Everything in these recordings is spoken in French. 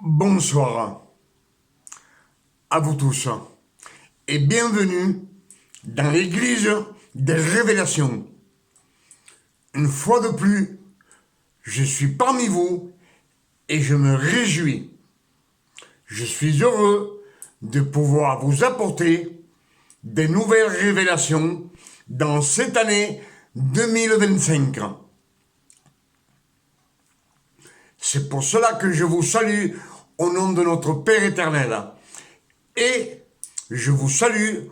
Bonsoir à vous tous et bienvenue dans l'église des révélations. Une fois de plus, je suis parmi vous et je me réjouis. Je suis heureux de pouvoir vous apporter des nouvelles révélations dans cette année 2025. C'est pour cela que je vous salue au nom de notre Père éternel. Et je vous salue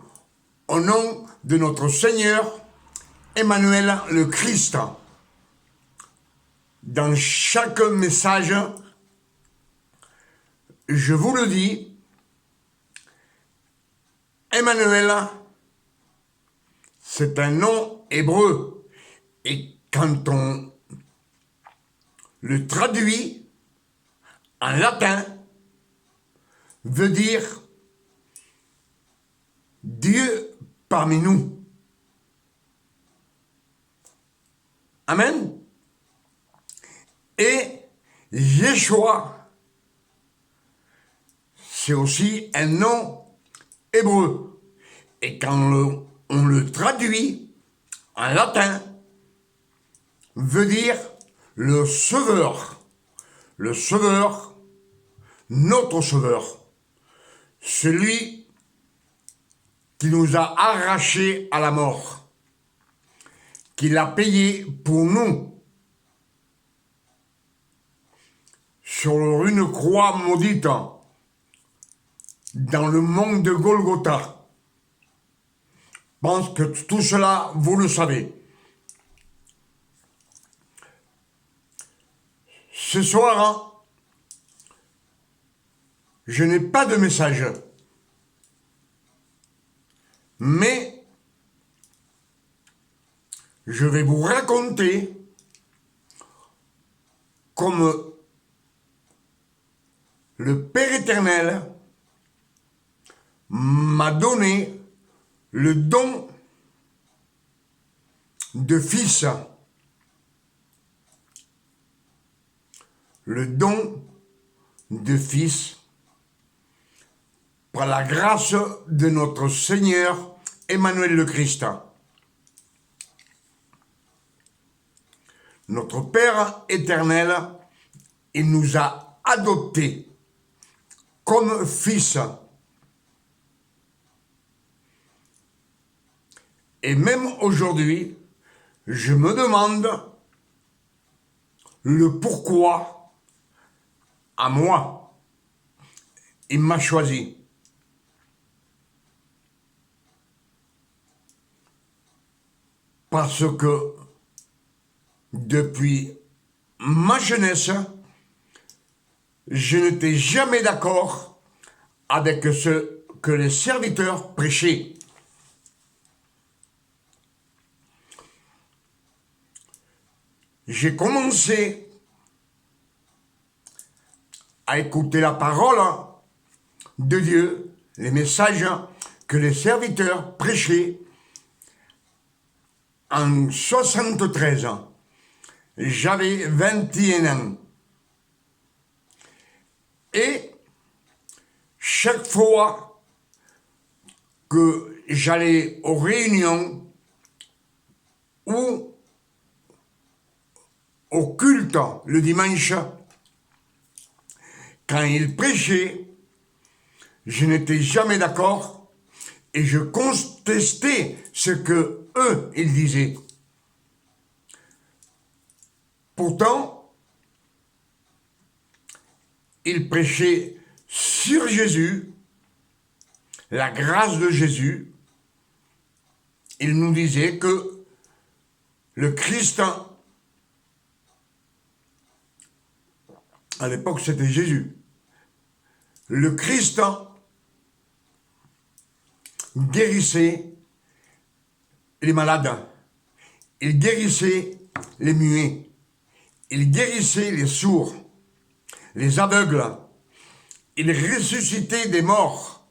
au nom de notre Seigneur Emmanuel le Christ. Dans chaque message, je vous le dis, Emmanuel, c'est un nom hébreu. Et quand on le traduit en latin, veut dire Dieu parmi nous. Amen. Et Yeshua, c'est aussi un nom hébreu. Et quand on le traduit en latin, veut dire le sauveur. Le sauveur, notre sauveur. Celui qui nous a arrachés à la mort, qui l'a payé pour nous sur une croix maudite dans le mont de Golgotha. Je pense que tout cela, vous le savez. Ce soir, je n'ai pas de message. Mais je vais vous raconter comme le Père éternel m'a donné le don de fils. Le don de fils par la grâce de notre Seigneur Emmanuel le Christ. Notre Père éternel, il nous a adoptés comme fils. Et même aujourd'hui, je me demande le pourquoi à moi. Il m'a choisi. Parce que depuis ma jeunesse, je n'étais jamais d'accord avec ce que les serviteurs prêchaient. J'ai commencé à écouter la parole de Dieu, les messages que les serviteurs prêchaient en 73 ans. J'avais 21 ans. Et chaque fois que j'allais aux réunions ou au culte le dimanche, quand ils prêchaient, je n'étais jamais d'accord et je contestais ce que eux, ils disaient. Pourtant, ils prêchaient sur Jésus, la grâce de Jésus. Ils nous disaient que le Christ, à l'époque c'était Jésus, le Christ guérissait les malades, il guérissait les muets, il guérissait les sourds, les aveugles, il ressuscitait des morts,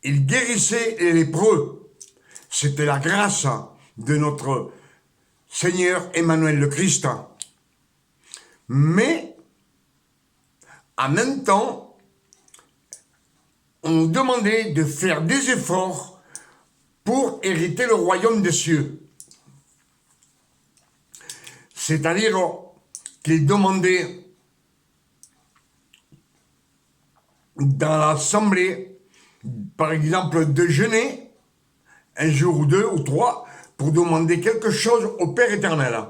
il guérissait les lépreux. C'était la grâce de notre Seigneur Emmanuel le Christ. Mais, en même temps, on nous demandait de faire des efforts pour hériter le royaume des cieux. C'est-à-dire qu'il demandait dans l'assemblée, par exemple, de jeûner un jour ou deux ou trois pour demander quelque chose au Père éternel.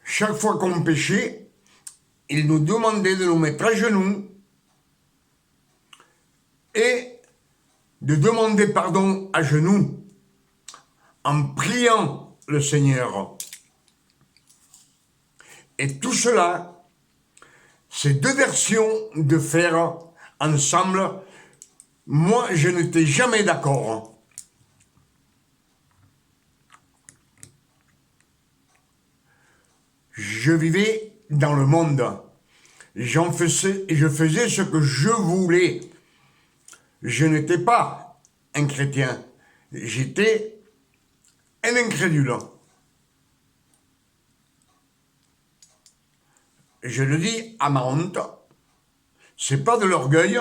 Chaque fois qu'on péchait, il nous demandait de nous mettre à genoux et de demander pardon à genoux en priant le Seigneur. Et tout cela, ces deux versions de faire ensemble, moi je n'étais jamais d'accord. Je vivais dans le monde. Je faisais ce que je voulais. Je n'étais pas un chrétien. J'étais un incrédule. Je le dis à ma honte. C'est pas de l'orgueil.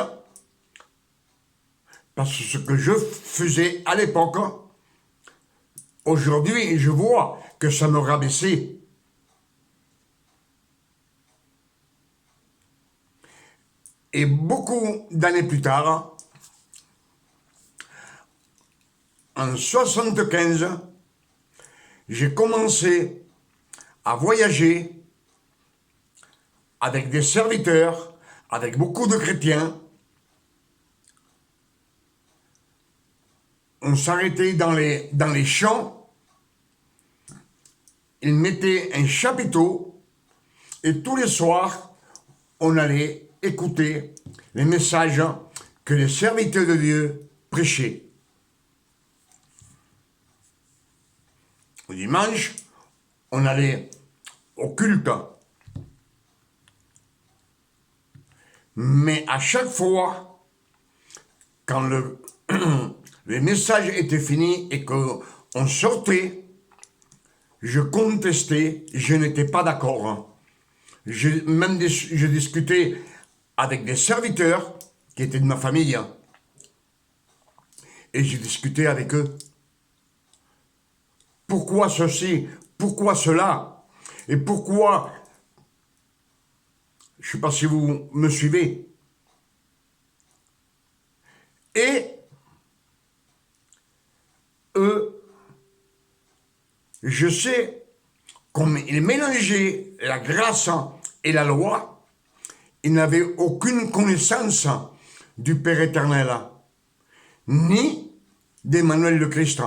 Parce que ce que je faisais à l'époque, aujourd'hui, je vois que ça me rabaissait. Et beaucoup d'années plus tard, en 75, j'ai commencé à voyager avec des serviteurs, avec beaucoup de chrétiens. On s'arrêtait dans les champs, ils mettaient un chapiteau et tous les soirs, on allait écouter les messages que les serviteurs de Dieu prêchaient. Au dimanche, on allait au culte. Mais à chaque fois, quand le message était fini et qu'on sortait, je contestais, je n'étais pas d'accord. Je discutais avec des serviteurs qui étaient de ma famille. Et j'ai discuté avec eux. Pourquoi ceci? Pourquoi cela? Et pourquoi? Je ne sais pas si vous me suivez. Et eux, je sais, comme ils mélangeaient la grâce et la loi, ils n'avaient aucune connaissance du Père éternel, ni d'Emmanuel le Christ.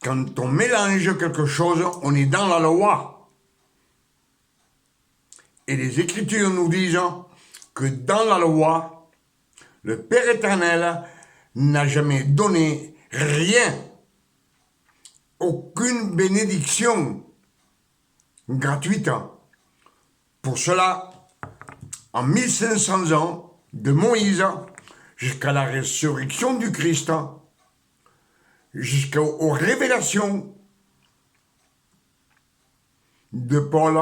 Quand on mélange quelque chose, on est dans la loi. Et les Écritures nous disent que dans la loi, le Père éternel n'a jamais donné rien, aucune bénédiction gratuite. Pour cela, en 1500 ans, de Moïse jusqu'à la résurrection du Christ, jusqu'aux révélations de Paul,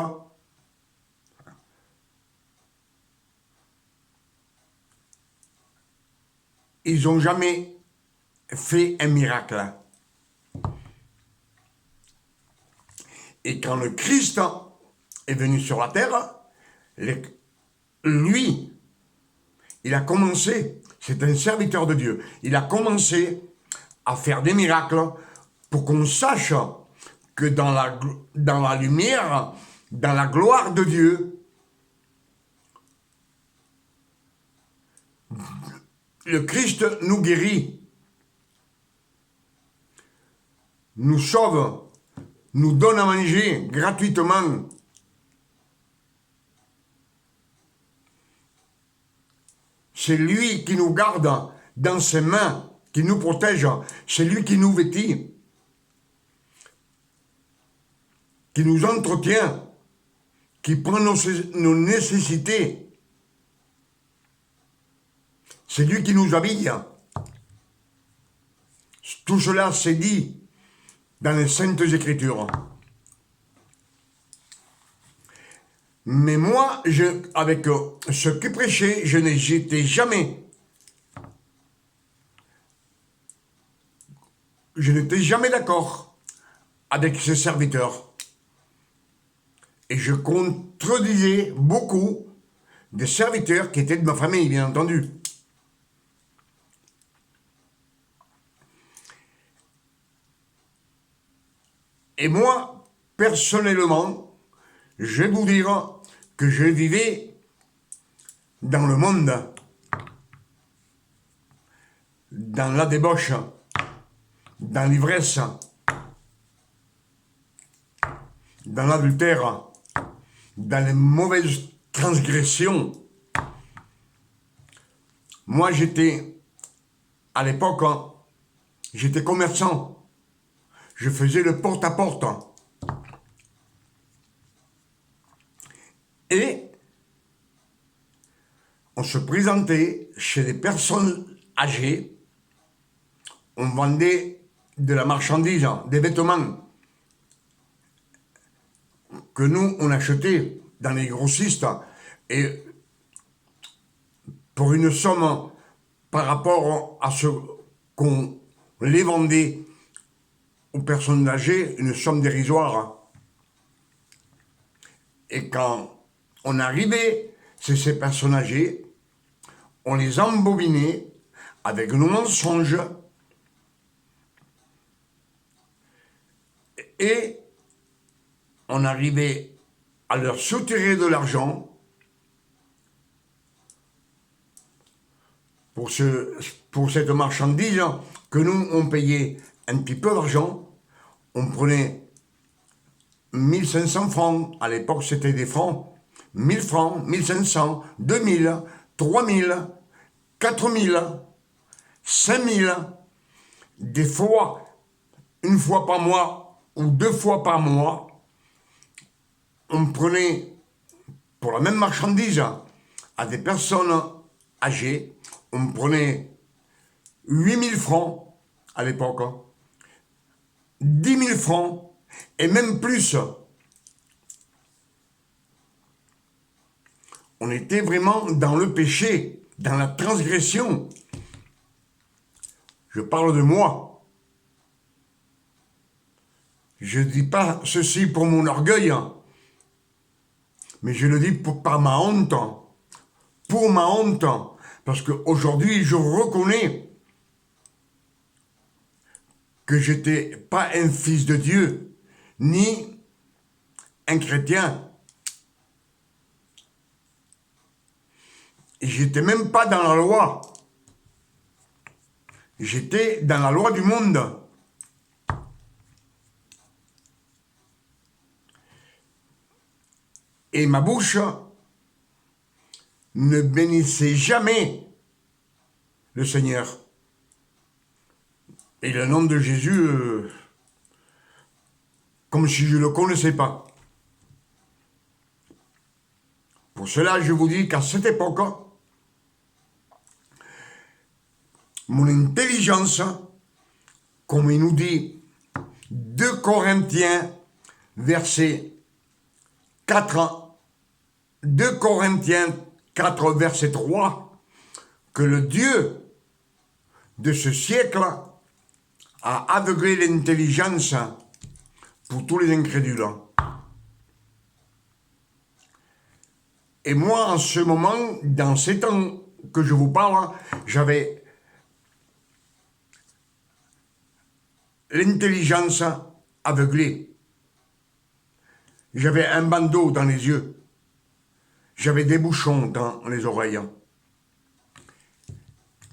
ils n'ont jamais fait un miracle. Et quand le Christ est venu sur la terre, lui, il a commencé, c'est un serviteur de Dieu, il a commencé à faire des miracles pour qu'on sache que dans la lumière, dans la gloire de Dieu, le Christ nous guérit, nous sauve, nous donne à manger gratuitement. C'est lui qui nous garde dans ses mains, qui nous protège. C'est lui qui nous vêtit, qui nous entretient, qui prend nos nécessités. C'est lui qui nous habille. Tout cela c'est dit dans les Saintes Écritures. Mais moi, avec ce qui prêchait, je n'étais jamais. Je n'étais jamais d'accord avec ses serviteurs. Et je contredisais beaucoup des serviteurs qui étaient de ma famille, bien entendu. Et moi, personnellement, je vais vous dire que je vivais dans le monde, dans la débauche, dans l'ivresse, dans l'adultère, dans les mauvaises transgressions. Moi, j'étais, à l'époque, j'étais commerçant. Je faisais le porte-à-porte. Et on se présentait chez des personnes âgées. On vendait de la marchandise, des vêtements que nous, on achetait dans les grossistes. Et pour une somme par rapport à ce qu'on les vendait aux personnes âgées, une somme dérisoire. Et quand on arrivait chez ces personnes âgées, on les embobinait avec nos mensonges et on arrivait à leur soutirer de l'argent pour cette marchandise que nous, on payait un petit peu d'argent. On prenait 1500 francs, à l'époque c'était des francs, 1000 francs, 1500, 2000, 3000, 4000, 5000, des fois, une fois par mois ou 2 fois par mois, on prenait pour la même marchandise à des personnes âgées, on prenait 8000 francs à l'époque, 10 000 francs, et même plus. On était vraiment dans le péché, dans la transgression. Je parle de moi. Je ne dis pas ceci pour mon orgueil, mais je le dis par ma honte. Pour ma honte. Parce qu'aujourd'hui, je reconnais que je n'étais pas un fils de Dieu, ni un chrétien. J'étais même pas dans la loi. J'étais dans la loi du monde. Et ma bouche ne bénissait jamais le Seigneur. Et le nom de Jésus, comme si je ne le connaissais pas. Pour cela, je vous dis qu'à cette époque, mon intelligence, comme il nous dit 2 Corinthiens, verset 4, 2 Corinthiens 4, verset 3, que le Dieu de ce siècle a aveuglé l'intelligence pour tous les incrédules. Et moi, en ce moment, dans ces temps que je vous parle, j'avais l'intelligence aveuglée. J'avais un bandeau dans les yeux. J'avais des bouchons dans les oreilles.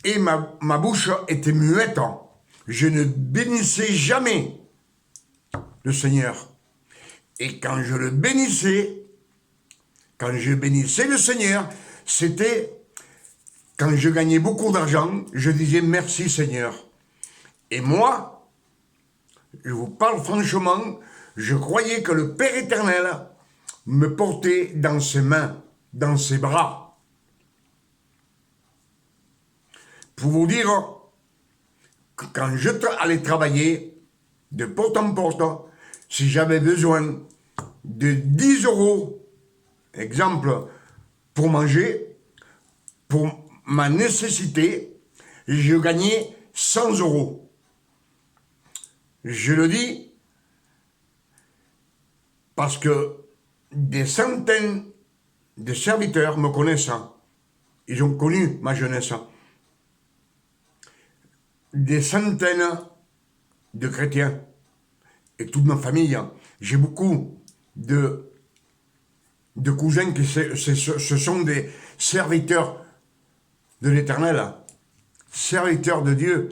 Et ma bouche était muette. Je ne bénissais jamais le Seigneur. Et quand je le bénissais, quand je bénissais le Seigneur, c'était quand je gagnais beaucoup d'argent, je disais merci Seigneur. Et moi, je vous parle franchement, je croyais que le Père éternel me portait dans ses mains, dans ses bras. pour vous dire que quand je allais travailler de porte en porte, si j'avais besoin de 10 euros, exemple, pour manger, pour ma nécessité, je gagnais 100 euros. Je le dis parce que des centaines de serviteurs me connaissent. Ils ont connu ma jeunesse. Des centaines de chrétiens et toute ma famille. J'ai beaucoup de cousins qui ce sont des serviteurs de l'Éternel, serviteurs de Dieu,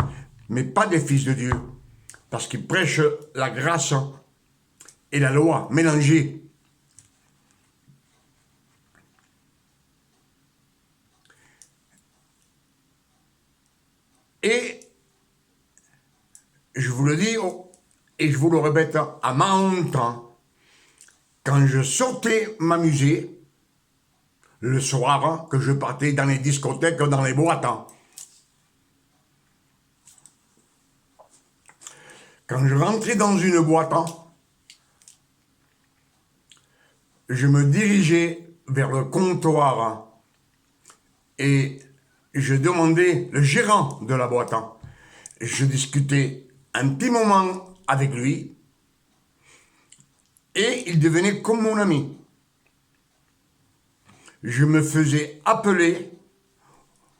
mais pas des fils de Dieu, parce qu'ils prêchent la grâce et la loi mélangées. Et je vous le dis, et je vous le répète, à ma honte, quand je sortais m'amuser, le soir, que je partais dans les discothèques, dans les boîtes, quand je rentrais dans une boîte, je me dirigeais vers le comptoir et je demandais le gérant de la boîte. Je discutais un petit moment avec lui et il devenait comme mon ami. Je me faisais appeler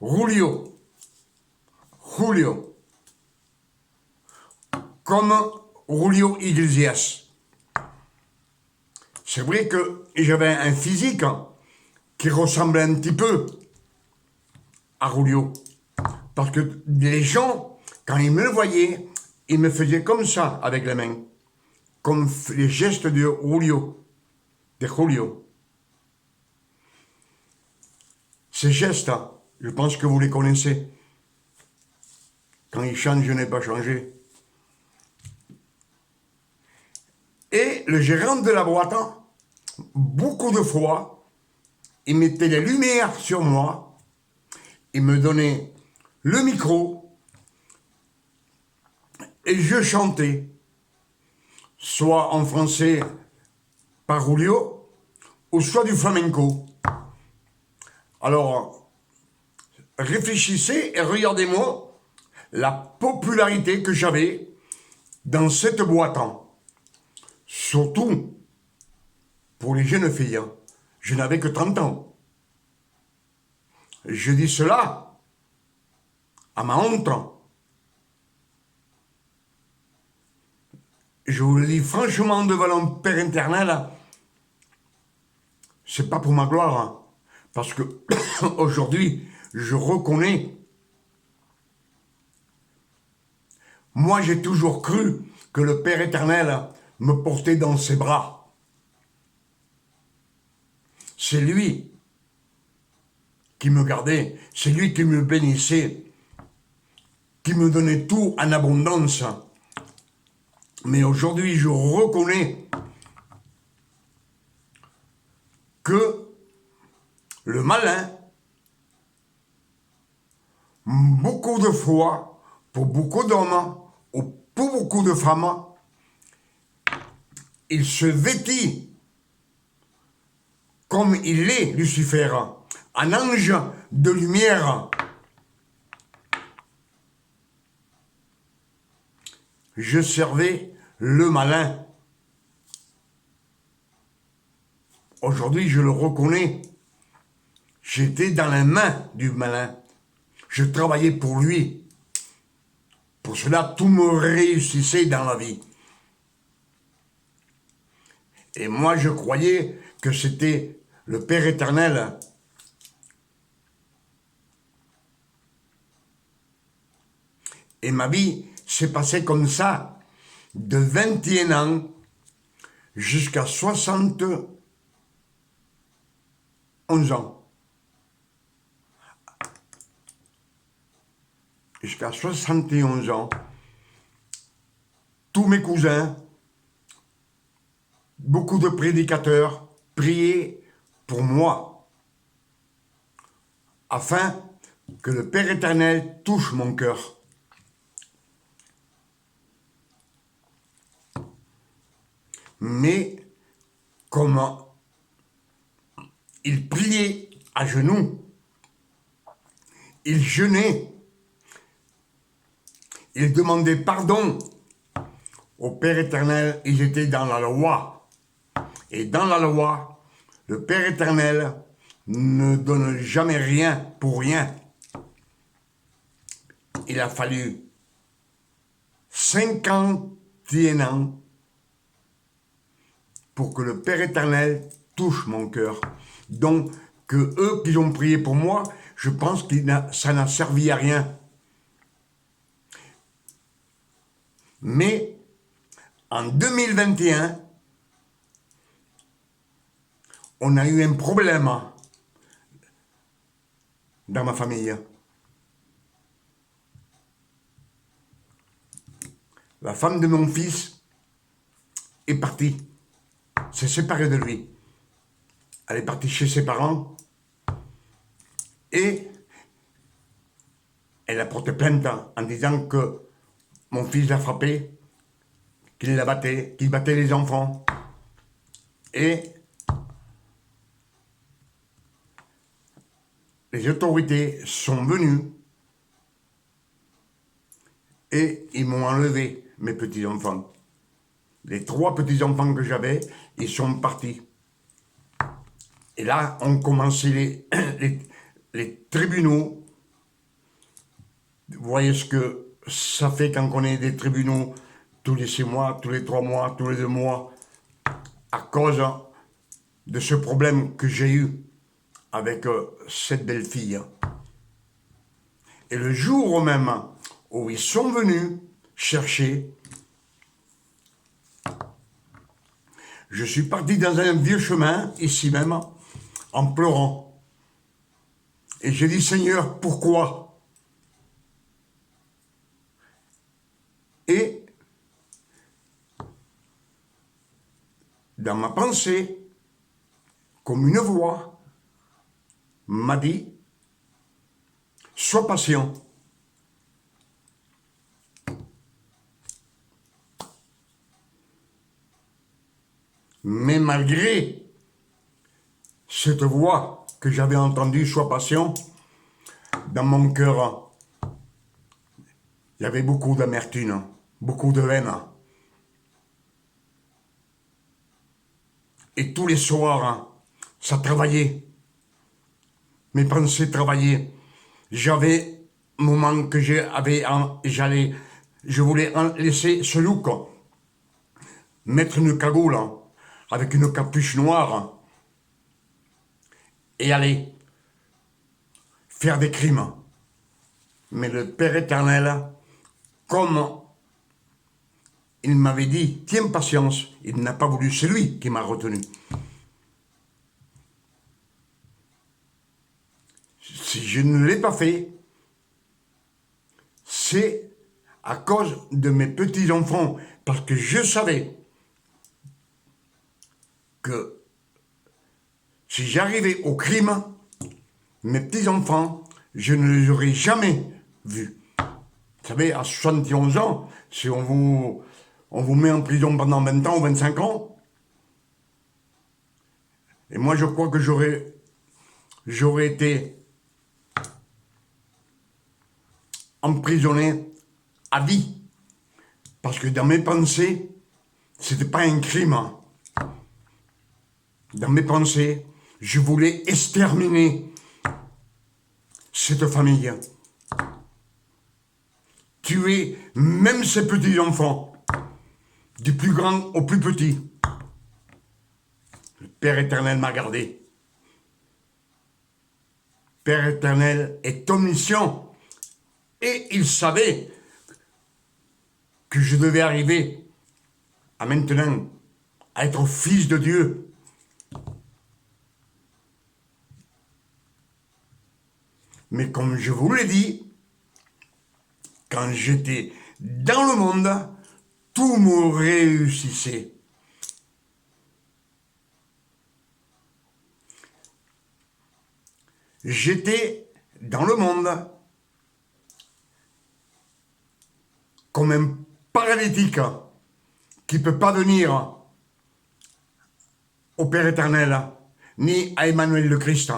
Julio. Julio. Comme Julio Iglesias. C'est vrai que j'avais un physique qui ressemblait un petit peu à Julio. Parce que les gens, quand ils me le voyaient, ils me faisaient comme ça avec les mains. Comme les gestes de Julio. De Julio. Ces gestes, je pense que vous les connaissez. Quand il chante, je n'ai pas changé. Et le gérant de la boîte, beaucoup de fois, il mettait les lumières sur moi, il me donnait le micro, et je chantais, soit en français par Julio, ou soit du flamenco. Alors, réfléchissez et regardez-moi la popularité que j'avais dans cette boîte. Surtout pour les jeunes filles. Je n'avais que 30 ans. Je dis cela à ma honte. Je vous le dis franchement devant le Père éternel, c'est pas pour ma gloire. Parce que aujourd'hui, je reconnais. Moi, j'ai toujours cru que le Père éternel me portait dans ses bras. C'est lui qui me gardait, c'est lui qui me bénissait, qui me donnait tout en abondance. Mais aujourd'hui, je reconnais que le malin, beaucoup de fois, pour beaucoup d'hommes, ou pour beaucoup de femmes, il se vêtit comme il est, Lucifer, un ange de lumière. Je servais le malin. Aujourd'hui, je le reconnais. J'étais dans les mains du malin. Je travaillais pour lui. Pour cela, tout me réussissait dans la vie. Et moi, je croyais que c'était le Père éternel. Et ma vie s'est passée comme ça, de 21 ans jusqu'à 71 ans. Jusqu'à 71 ans, tous mes cousins, beaucoup de prédicateurs priaient pour moi, afin que le Père éternel touche mon cœur. Mais comme il priait à genoux, il jeûnait, il demandait pardon au Père éternel, ils étaient dans la loi. Et dans la loi, le Père éternel ne donne jamais rien pour rien. Il a fallu 51 ans pour que le Père éternel touche mon cœur. Donc, que eux qui ont prié pour moi, je pense que ça n'a servi à rien. Mais, en 2021, on a eu un problème dans ma famille. La femme de mon fils est partie, s'est séparée de lui. Elle est partie chez ses parents et elle a porté plainte en disant que mon fils l'a frappé, qu'il la battait, qu'il battait les enfants. Et les autorités sont venues et ils m'ont enlevé mes petits-enfants. Les 3 petits-enfants que j'avais, ils sont partis. Et là, ont commencé les tribunaux. Vous voyez ce que ça fait quand on est des tribunaux tous les 6 mois, tous les 3 mois, tous les 2 mois, à cause de ce problème que j'ai eu avec cette belle-fille. Et le jour même où ils sont venus chercher, je suis parti dans un vieux chemin, ici même, en pleurant. Et j'ai dit, Seigneur, pourquoi? Et dans ma pensée, comme une voix m'a dit, sois patient. Mais malgré cette voix que j'avais entendue, sois patient, dans mon cœur, il y avait beaucoup d'amertume, beaucoup de haine. Et tous les soirs, ça travaillait. Mes pensées travaillaient. J'avais un moment que je voulais laisser ce look, mettre une cagoule avec une capuche noire et aller faire des crimes. Mais le Père éternel, comme il m'avait dit, tiens patience, il n'a pas voulu, c'est lui qui m'a retenu. Si je ne l'ai pas fait, c'est à cause de mes petits-enfants, parce que je savais que si j'arrivais au crime, mes petits-enfants, je ne les aurais jamais vus. Vous savez, à 71 ans, si on vous met en prison pendant 20 ans ou 25 ans, et moi je crois que j'aurais été emprisonné à vie. Parce que dans mes pensées, c'était pas un crime. Dans mes pensées, je voulais exterminer cette famille. Tuer même ces petits-enfants, du plus grand au plus petit. Le Père éternel m'a gardé. Père éternel est omniscient. Et il savait que je devais arriver à maintenant à être fils de Dieu. Mais comme je vous l'ai dit, quand j'étais dans le monde, tout me réussissait. J'étais dans le monde comme un paralytique qui ne peut pas venir au Père éternel, ni à Emmanuel le Christ.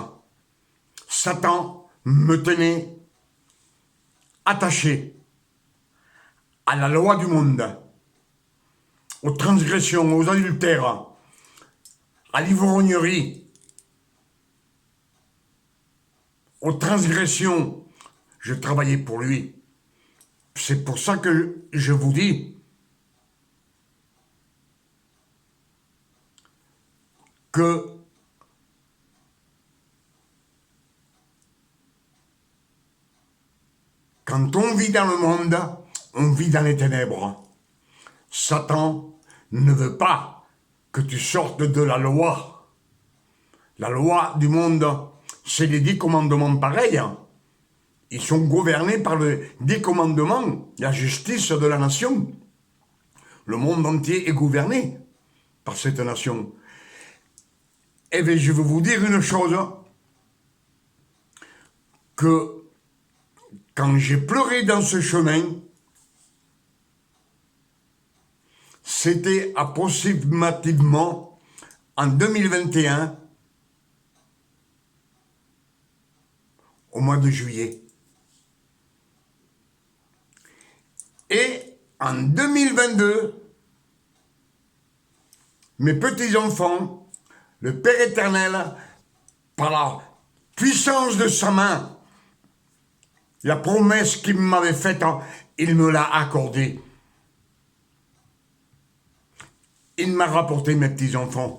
Satan me tenait attaché à la loi du monde, aux transgressions, aux adultères, à l'ivrognerie, aux transgressions. Je travaillais pour lui. C'est pour ça que je vous dis que quand on vit dans le monde, on vit dans les ténèbres. Satan ne veut pas que tu sortes de la loi. La loi du monde, c'est les 10 commandements pareils. Ils sont gouvernés par les 10 commandements, la justice de la nation. Le monde entier est gouverné par cette nation. Eh bien, je vais vous dire une chose, que quand j'ai pleuré dans ce chemin, c'était approximativement en 2021, au mois de juillet. Et en 2022, mes petits-enfants, le Père éternel, par la puissance de sa main, la promesse qu'il m'avait faite, il me l'a accordée. Il m'a rapporté mes petits-enfants.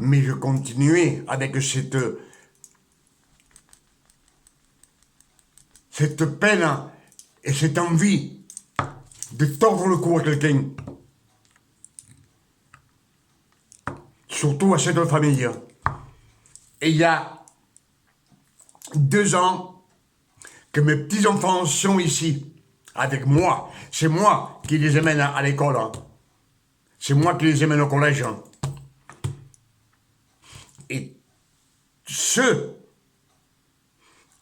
Mais je continuais avec cette peine et cette envie de tordre le cou à quelqu'un. Surtout à cette famille. Et il y a 2 ans que mes petits-enfants sont ici, avec moi. C'est moi qui les amène à l'école. C'est moi qui les amène au collège. Et ceux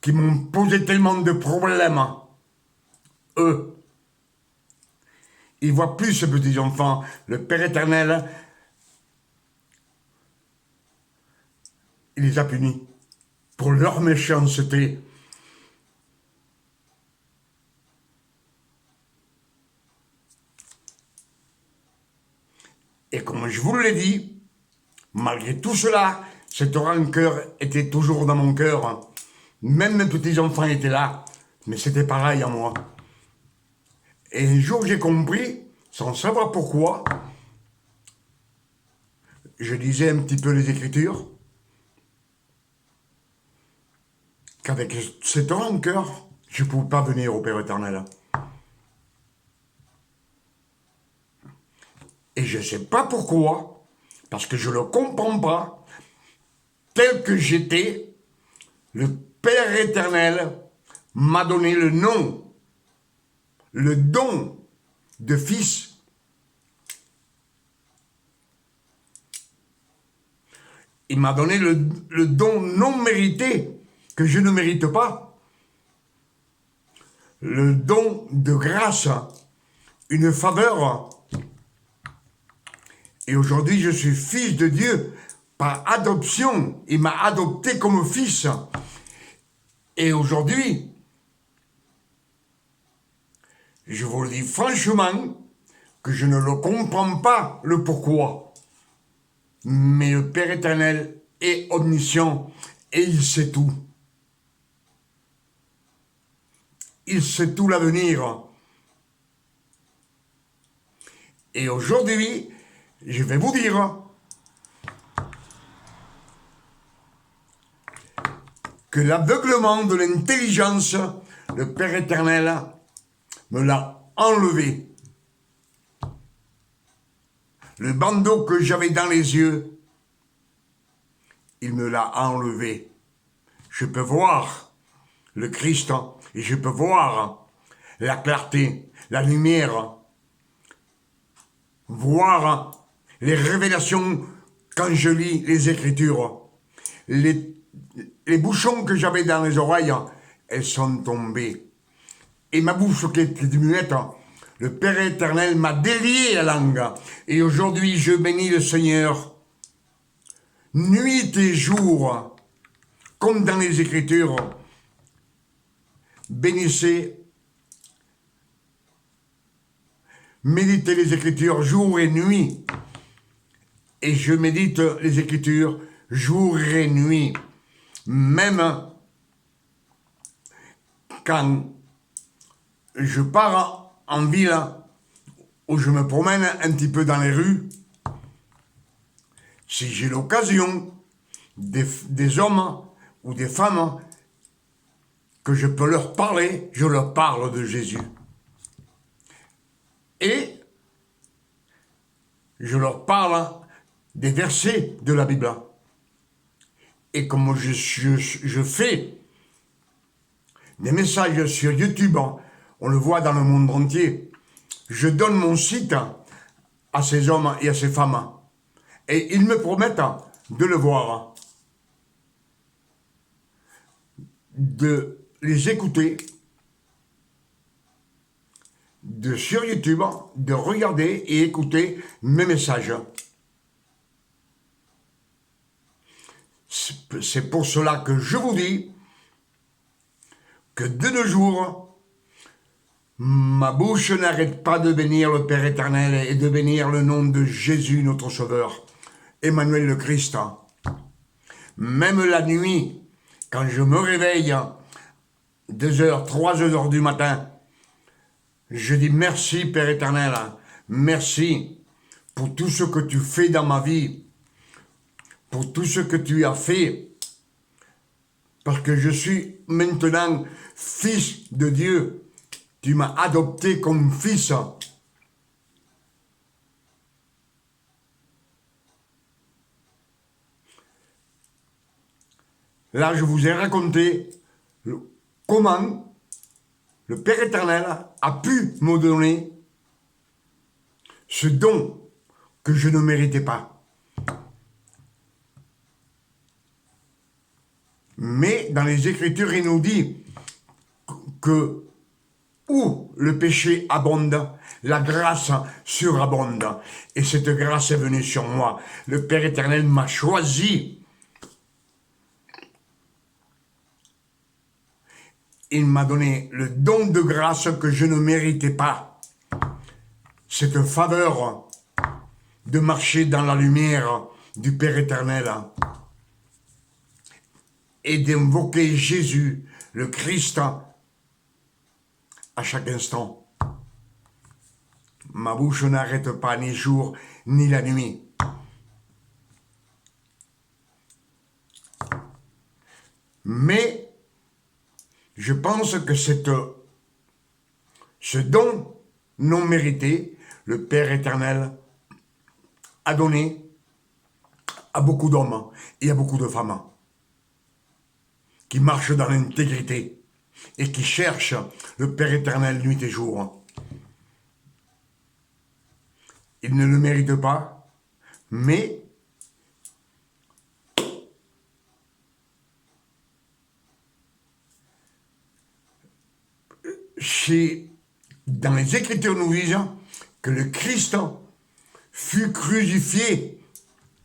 qui m'ont posé tellement de problèmes, eux, ils voient plus ces petits-enfants. Le Père éternel, il les a punis pour leur méchanceté. Et comme je vous l'ai dit, malgré tout cela, cette rancœur était toujours dans mon cœur. Même mes petits-enfants étaient là, mais c'était pareil en moi. Et un jour, j'ai compris, sans savoir pourquoi, je lisais un petit peu les Écritures, qu'avec cette rancœur, je ne pouvais pas venir au Père éternel. Et je ne sais pas pourquoi, parce que je ne le comprends pas, tel que j'étais, le Père éternel m'a donné le nom, le don de fils. Il m'a donné le don non mérité, que je ne mérite pas. Le don de grâce, une faveur. Et aujourd'hui, je suis fils de Dieu par adoption. Il m'a adopté comme fils. Et aujourd'hui, je vous le dis franchement, que je ne le comprends pas, le pourquoi. Mais le Père éternel est omniscient et il sait tout. Il sait tout l'avenir. Et aujourd'hui, je vais vous dire que l'aveuglement de l'intelligence, le Père éternel me l'a enlevé. Le bandeau que j'avais dans les yeux, il me l'a enlevé. Je peux voir le Christ et je peux voir la clarté, la lumière, voir les révélations quand je lis les Écritures, les les bouchons que j'avais dans les oreilles, elles sont tombées. Et ma bouche qui était muette, le Père éternel m'a délié la langue. Et aujourd'hui, je bénis le Seigneur, nuit et jour, comme dans les Écritures. Bénissez, méditez les Écritures jour et nuit. Et je médite les Écritures jour et nuit. Même quand je pars en ville, où je me promène un petit peu dans les rues, si j'ai l'occasion, des hommes ou des femmes, que je peux leur parler, je leur parle de Jésus. Et je leur parle des versets de la Bible. Et comme je fais des messages sur YouTube, on le voit dans le monde entier, je donne mon site à ces hommes et à ces femmes. Et ils me promettent de le voir, de les écouter, sur YouTube, de regarder et écouter mes messages. C'est pour cela que je vous dis que de nos jours, ma bouche n'arrête pas de bénir le Père éternel et de bénir le nom de Jésus, notre Sauveur, Emmanuel le Christ. Même la nuit, quand je me réveille, 2h, 3h du matin, je dis merci Père éternel, merci pour tout ce que tu fais dans ma vie, pour tout ce que tu as fait, parce que je suis maintenant fils de Dieu. Tu m'as adopté comme fils. Là, je vous ai raconté comment le Père éternel a pu me donner ce don que je ne méritais pas. Mais dans les Écritures, il nous dit que où le péché abonde, la grâce surabonde. Et cette grâce est venue sur moi. Le Père éternel m'a choisi. Il m'a donné le don de grâce que je ne méritais pas. Cette faveur de marcher dans la lumière du Père éternel et d'invoquer Jésus, le Christ, à chaque instant. Ma bouche n'arrête pas ni jour ni la nuit. Mais je pense que ce don non mérité, le Père éternel a donné à beaucoup d'hommes et à beaucoup de femmes qui marchent dans l'intégrité et qui cherchent le Père éternel nuit et jour. Ils ne le méritent pas, mais dans les Écritures nous disent que le Christ fut crucifié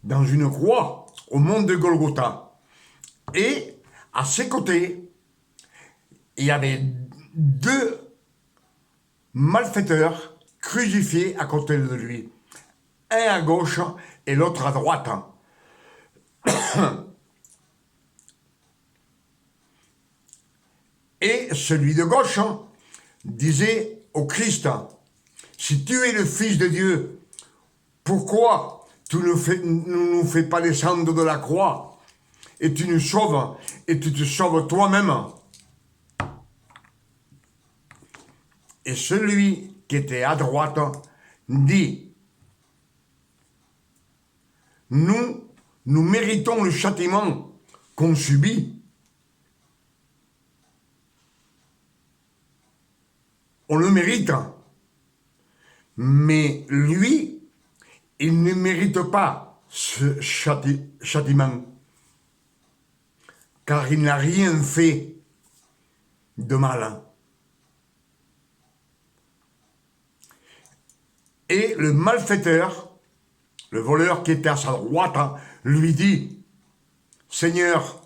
dans une croix au mont de Golgotha. Et à ses côtés, il y avait 2 malfaiteurs crucifiés à côté de lui. Un à gauche et l'autre à droite. Et celui de gauche disait au Christ, si tu es le Fils de Dieu, pourquoi tu ne nous fais pas descendre de la croix et tu nous sauves et tu te sauves toi-même? Et celui qui était à droite dit, nous méritons le châtiment qu'on subit. On le mérite. Mais lui, il ne mérite pas ce châtiment. car il n'a rien fait de mal. Et le malfaiteur, le voleur qui était à sa droite, lui dit, Seigneur,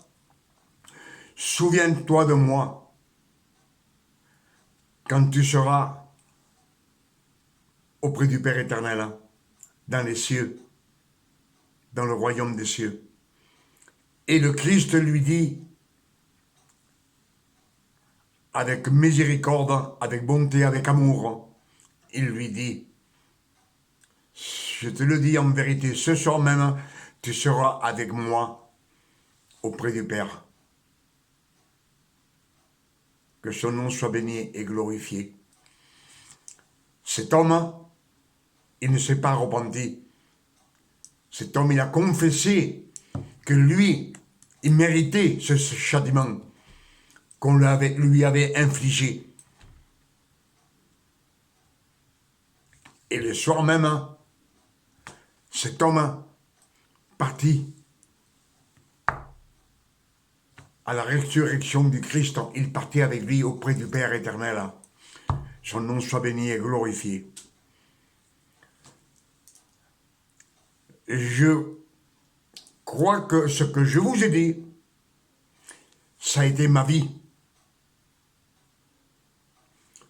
souviens-toi de moi quand tu seras auprès du Père éternel, dans les cieux, dans le royaume des cieux. Et le Christ lui dit, avec miséricorde, avec bonté, avec amour, il lui dit, je te le dis en vérité, ce soir même, tu seras avec moi auprès du Père. Que son nom soit béni et glorifié. Cet homme, il ne s'est pas repenti. Cet homme, il a confessé que lui, il méritait ce châtiment qu'on lui avait infligé. Et le soir même, cet homme partit à la résurrection du Christ. Il partit avec lui auprès du Père éternel. Son nom soit béni et glorifié. Je crois que ce que je vous ai dit, ça a été ma vie.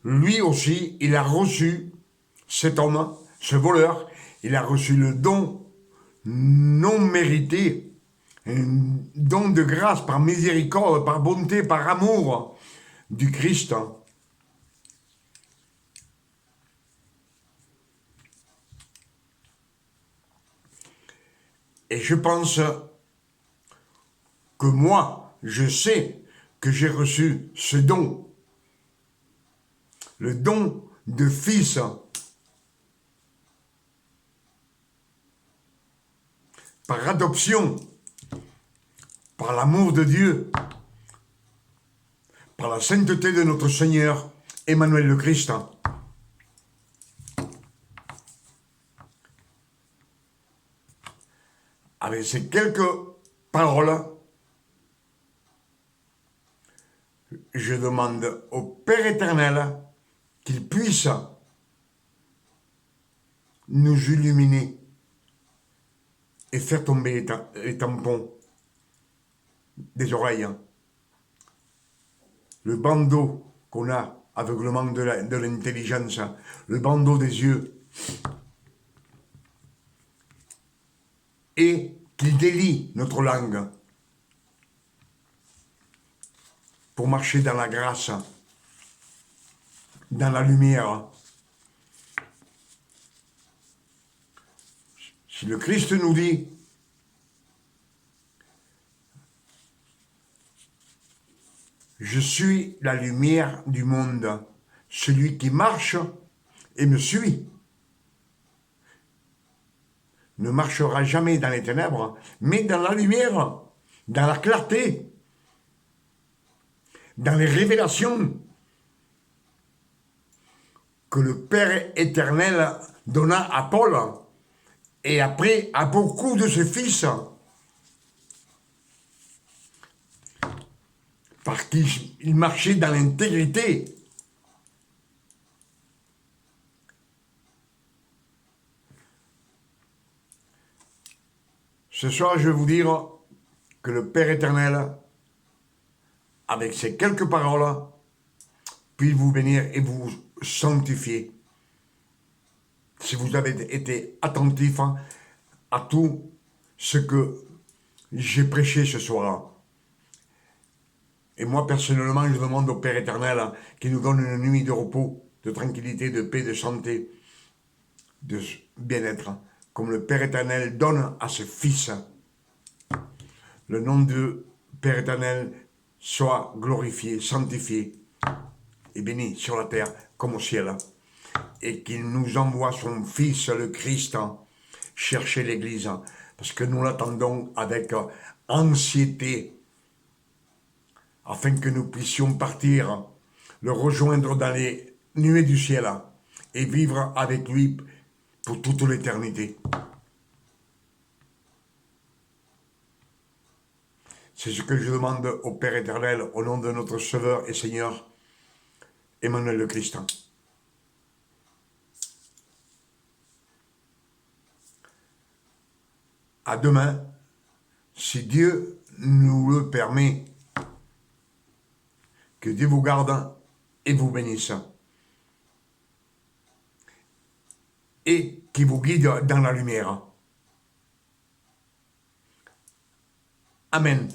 Lui aussi, il a reçu, cet homme, ce voleur, il a reçu le don non mérité, un don de grâce par miséricorde, par bonté, par amour du Christ. Et je pense que moi, je sais que j'ai reçu ce don, le don de fils, par adoption, par l'amour de Dieu, par la sainteté de notre Seigneur, Emmanuel le Christ. Avec ces quelques paroles, je demande au Père éternel qu'il puisse nous illuminer et faire tomber les tampons des oreilles, le bandeau qu'on a, aveuglement de l'intelligence, le bandeau des yeux, et qu'il délie notre langue pour marcher dans la grâce, dans la lumière. Si le Christ nous dit, je suis la lumière du monde, celui qui marche et me suit ne marchera jamais dans les ténèbres, mais dans la lumière, dans la clarté, dans les révélations que le Père éternel donna à Paul et après à beaucoup de ses fils, parce qu'il marchait dans l'intégrité. Ce soir, je vais vous dire que le Père éternel, avec ces quelques paroles, puisse vous bénir et vous sanctifier. Si vous avez été attentif à tout ce que j'ai prêché ce soir. Et moi, personnellement, je demande au Père éternel qu'il nous donne une nuit de repos, de tranquillité, de paix, de santé, de bien-être, comme le Père éternel donne à ses fils. Le nom du Père éternel soit glorifié, sanctifié et béni sur la terre comme au ciel. Et qu'il nous envoie son Fils, le Christ, chercher l'Église, parce que nous l'attendons avec anxiété, afin que nous puissions partir, le rejoindre dans les nuées du ciel, et vivre avec lui pour toute l'éternité. C'est ce que je demande au Père éternel, au nom de notre Sauveur et Seigneur, Emmanuel le Christ. À demain, si Dieu nous le permet. Que Dieu vous garde et vous bénisse. Et qui vous guide dans la lumière. Amen.